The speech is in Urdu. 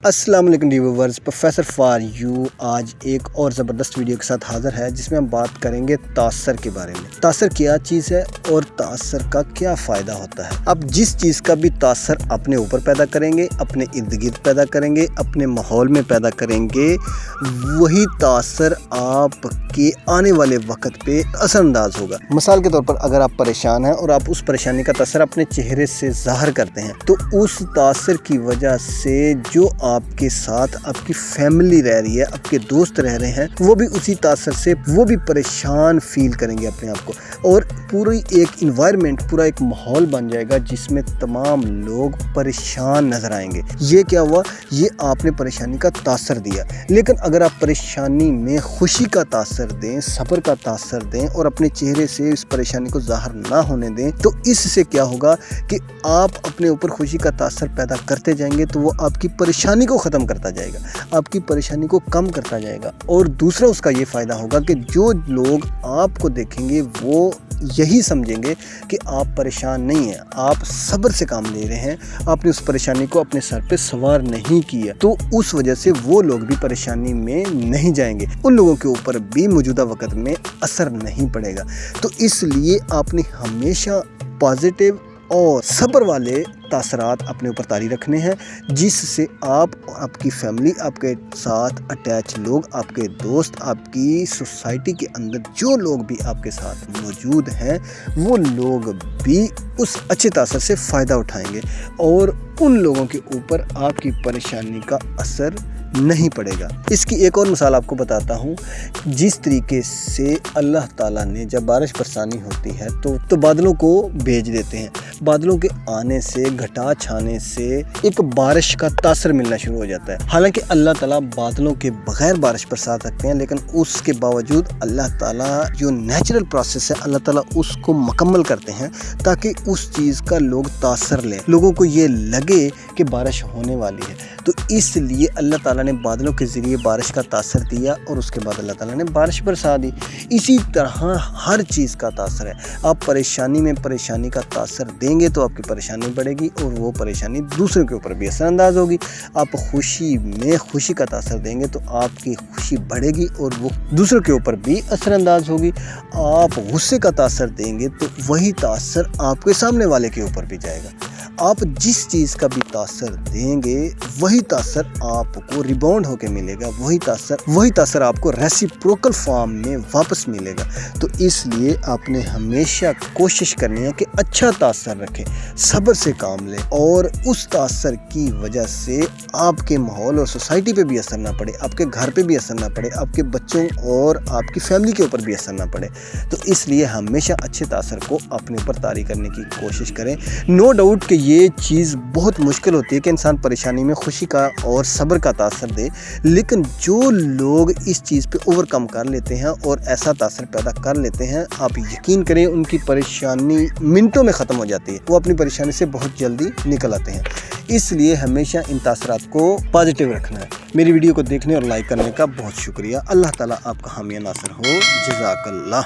السلام علیکم ویورز، پروفیسر فار یو آج ایک اور زبردست ویڈیو کے ساتھ حاضر ہے جس میں ہم بات کریں گے تاثر کے بارے میں۔ تاثر کیا چیز ہے اور تاثر کا کیا فائدہ ہوتا ہے۔ اب جس چیز کا بھی تاثر اپنے اوپر پیدا کریں گے، اپنے ارد گرد پیدا کریں گے، اپنے ماحول میں پیدا کریں گے، وہی تاثر آپ کے آنے والے وقت پہ اثر انداز ہوگا۔ مثال کے طور پر اگر آپ پریشان ہیں اور آپ اس پریشانی کا تاثر اپنے چہرے سے ظاہر کرتے ہیں تو اس تاثر کی وجہ سے جو آپ کے ساتھ آپ کی فیملی رہ رہی ہے، آپ کے دوست رہ رہے ہیں، وہ بھی اسی تاثر سے وہ بھی پریشان فیل کریں گے اپنے آپ کو، اور پوری ایک انوائرمنٹ، پورا ایک ماحول بن جائے گا جس میں تمام لوگ پریشان نظر آئیں گے۔ یہ کیا ہوا؟ یہ آپ نے پریشانی کا تاثر دیا۔ لیکن اگر آپ پریشانی میں خوشی کا تاثر دیں، صبر کا تاثر دیں اور اپنے چہرے سے اس پریشانی کو ظاہر نہ ہونے دیں تو اس سے کیا ہوگا کہ آپ اپنے اوپر خوشی کا تاثر پیدا کرتے جائیں گے تو وہ آپ کی پریشانی کو ختم کرتا جائے گا، آپ کی پریشانی کو کم کرتا جائے گا۔ اور دوسرا اس کا یہ فائدہ ہوگا کہ جو لوگ آپ کو دیکھیں گے وہ یہی سمجھیں گے کہ آپ پریشان نہیں ہیں، آپ صبر سے کام لے رہے ہیں، آپ نے اس پریشانی کو اپنے سر پہ سوار نہیں کیا، تو اس وجہ سے وہ لوگ بھی پریشانی میں نہیں جائیں گے، ان لوگوں کے اوپر بھی موجودہ وقت میں اثر نہیں پڑے گا۔ تو اس لیے آپ نے ہمیشہ پازیٹیو اور صبر والے تاثرات اپنے اوپر طاری رکھنے ہیں، جس سے آپ کی فیملی، آپ کے ساتھ اٹیچ لوگ، آپ کے دوست، آپ کی سوسائٹی کے اندر جو لوگ بھی آپ کے ساتھ موجود ہیں وہ لوگ بھی اس اچھے تاثر سے فائدہ اٹھائیں گے اور ان لوگوں کے اوپر آپ کی پریشانی کا اثر نہیں پڑے گا۔ اس کی ایک اور مثال آپ کو بتاتا ہوں۔ جس طریقے سے اللہ تعالیٰ نے جب بارش برسانی ہوتی ہے تو بادلوں کو بھیج دیتے ہیں، بادلوں کے آنے سے، گھٹا چھانے سے ایک بارش کا تاثر ملنا شروع ہو جاتا ہے۔ حالانکہ اللہ تعالیٰ بادلوں کے بغیر بارش برسا سکتے ہیں، لیکن اس کے باوجود اللہ تعالیٰ جو نیچرل پروسیس ہے اللہ تعالیٰ اس کو مکمل کرتے ہیں تاکہ اس چیز کا لوگ تاثر لیں، لوگوں کو یہ لگے کہ بارش ہونے والی ہے۔ تو اس لیے اللہ تعالیٰ نے بادلوں کے ذریعے بارش کا تاثر دیا اور اس کے بعد اللہ تعالیٰ نے بارش برسا دی۔ اسی طرح ہر چیز کا تاثر ہے۔ آپ پریشانی میں پریشانی کا تاثر دیں گے تو آپ کی پریشانی بڑھے گی اور وہ پریشانی دوسروں کے اوپر بھی اثر انداز ہوگی۔ آپ خوشی میں خوشی کا تاثر دیں گے تو آپ کی خوشی بڑھے گی اور وہ دوسروں کے اوپر بھی اثر انداز ہوگی۔ آپ غصے کا تاثر دیں گے تو وہی تاثر آپ کے سامنے والے کے اوپر بھی جائے گا۔ آپ جس چیز کا بھی تاثر دیں گے وہی تاثر آپ کو ریباؤنڈ ہو کے ملے گا، وہی تاثر آپ کو ریسیپروکل فارم میں واپس ملے گا۔ تو اس لیے آپ نے ہمیشہ کوشش کرنی ہے کہ اچھا تاثر رکھیں، صبر سے کام لیں اور اس تاثر کی وجہ سے آپ کے ماحول اور سوسائٹی پہ بھی اثر نہ پڑے، آپ کے گھر پہ بھی اثر نہ پڑے، آپ کے بچوں اور آپ کی فیملی کے اوپر بھی اثر نہ پڑے۔ تو اس لیے ہمیشہ اچھے تاثر کو اپنے اوپر طاری کرنے کی کوشش کریں۔ نو ڈاؤٹ کہ یہ چیز بہت مشکل ہوتی ہے کہ انسان پریشانی میں خوشی کا اور صبر کا تاثر دے، لیکن جو لوگ اس چیز پہ اوور کم کر لیتے ہیں اور ایسا تاثر پیدا کر لیتے ہیں، آپ یقین کریں ان کی پریشانی منٹوں میں ختم ہو جاتی ہے، وہ اپنی پریشانی سے بہت جلدی نکل آتے ہیں۔ اس لیے ہمیشہ ان تاثرات کو پازیٹیو رکھنا ہے۔ میری ویڈیو کو دیکھنے اور لائک کرنے کا بہت شکریہ۔ اللہ تعالیٰ آپ کا حامی ناصر ہو۔ جزاک اللہ۔